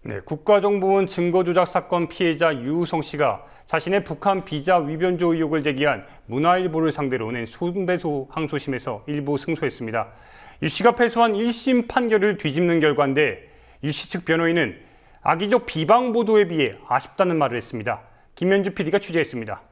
네, 국가정보원 증거조작 사건 피해자 유우성 씨가 자신의 북한 비자 위변조 의혹을 제기한 문화일보를 상대로 낸 손배소 항소심에서 일부 승소했습니다. 유 씨가 패소한 1심 판결을 뒤집는 결과인데 유 씨 측 변호인은 악의적 비방 보도에 비해 아쉽다는 말을 했습니다. 김현주 PD가 취재했습니다.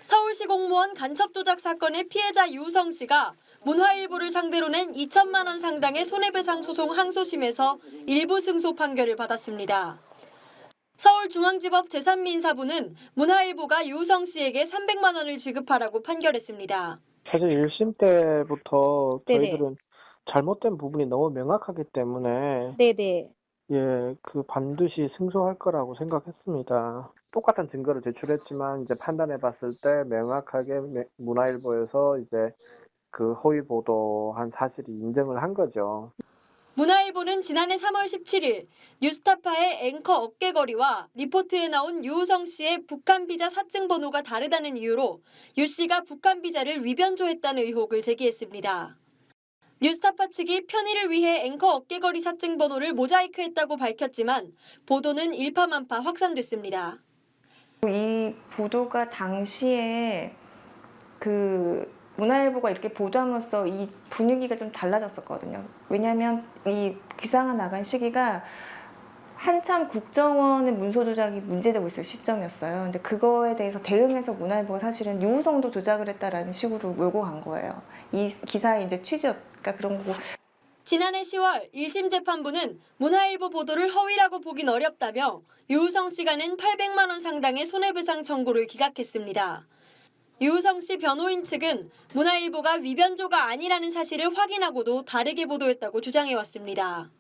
서울시 공무원 간첩 조작 사건의 피해자 유우성 씨가 문화일보를 상대로 낸 2천만 원 상당의 손해배상 소송 항소심에서 일부 승소 판결을 받았습니다. 서울중앙지법 제3민사부는 문화일보가 유우성 씨에게 300만 원을 지급하라고 판결했습니다. 사실 1심 때부터 네네. 저희들은 잘못된 부분이 너무 명확하기 때문에 네네. 반드시 승소할 거라고 생각했습니다. 똑같은 증거를 제출했지만 이제 판단해 봤을 때 명확하게 문화일보에서 이제 그 허위 보도한 사실이 인정을 한 거죠. 문화일보는 지난해 3월 17일 뉴스타파의 앵커 어깨거리와 리포트에 나온 유우성 씨의 북한 비자 사증 번호가 다르다는 이유로 유 씨가 북한 비자를 위변조했다는 의혹을 제기했습니다. 뉴스타파 측이 편의를 위해 앵커 어깨거리 사증 번호를 모자이크했다고 밝혔지만 보도는 일파만파 확산됐습니다. 이 보도가 당시에 문화일보가 이렇게 보도함으로써 이 분위기가 좀 달라졌었거든요. 왜냐하면 이 기사가 나간 시기가 한참 국정원의 문서 조작이 문제되고 있을 시점이었어요. 근데 그거에 대해서 대응해서 문화일보가 사실은 유우성도 조작을 했다라는 식으로 몰고 간 거예요. 이 기사의 이제 취지가 그런 거고. 지난해 10월 1심 재판부는 문화일보 보도를 허위라고 보긴 어렵다며 유우성 씨가 낸 800만 원 상당의 손해배상 청구를 기각했습니다. 유우성 씨 변호인 측은 문화일보가 위변조가 아니라는 사실을 확인하고도 다르게 보도했다고 주장해왔습니다.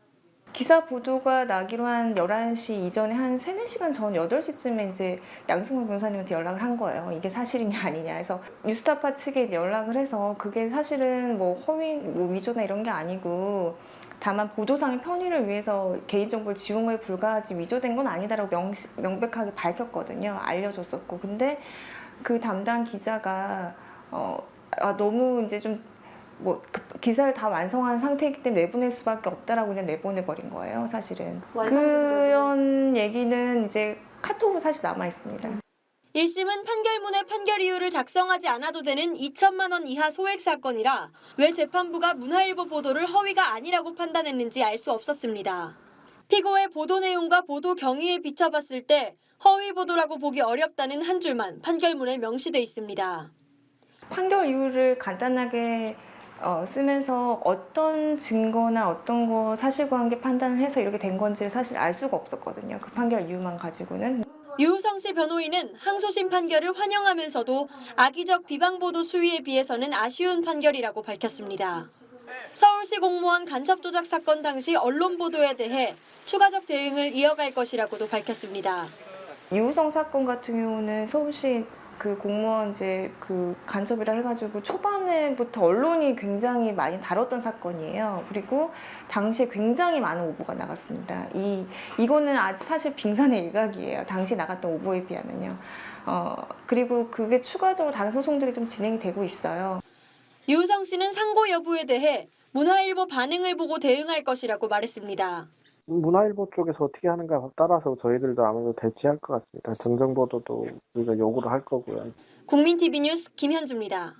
기사 보도가 나기로 한 11시 이전에 한 3, 4시간 전 8시쯤에 이제 양승문 변호사님한테 연락을 한 거예요. 이게 사실이냐 아니냐 해서 뉴스타파 측에 이제 연락을 해서 그게 사실은 뭐 허위, 위조나 이런 게 아니고 다만 보도상의 편의를 위해서 개인정보를 지운 거에 불과하지 위조된 건 아니다라고 명백하게 밝혔거든요. 알려줬었고. 근데 그 담당 기자가 너무 이제 좀 기사를 다 완성한 상태이기 때문에 내보낼 수밖에 없다라고 그냥 내보내버린 거예요, 사실은. 그런 얘기는 이제 카톡으로 사실 남아있습니다. 1심은 판결문의 판결 이유를 작성하지 않아도 되는 2천만 원 이하 소액 사건이라 왜 재판부가 문화일보 보도를 허위가 아니라고 판단했는지 알 수 없었습니다. 피고의 보도 내용과 보도 경위에 비춰봤을 때 허위 보도라고 보기 어렵다는 한 줄만 판결문에 명시돼 있습니다. 판결 이유를 간단하게 쓰면서 어떤 증거나 어떤 거 사실관계 판단을 해서 이렇게 된 건지를 사실 알 수가 없었거든요. 그 판결 이유만 가지고는. 유우성 씨 변호인은 항소심 판결을 환영하면서도 악의적 비방 보도 수위에 비해서는 아쉬운 판결이라고 밝혔습니다. 서울시 공무원 간첩 조작 사건 당시 언론 보도에 대해 추가적 대응을 이어갈 것이라고도 밝혔습니다. 유우성 사건 같은 경우는 서울시 그 공무원 이제 그 간첩이라 해가지고 초반에부터 언론이 굉장히 많이 다뤘던 사건이에요. 그리고 당시에 굉장히 많은 오보가 나갔습니다. 이거는 아직 사실 빙산의 일각이에요. 당시 나갔던 오보에 비하면요. 그리고 그게 추가적으로 다른 소송들이 좀 진행이 되고 있어요. 유우성 씨는 상고 여부에 대해 문화일보 반응을 보고 대응할 것이라고 말했습니다. 문화일보 쪽에서 어떻게 하는가 따라서 저희들도 아무래도 대치할 것 같습니다. 정정보도도 우리가 요구를 할 거고요. 국민TV 뉴스 김현주입니다.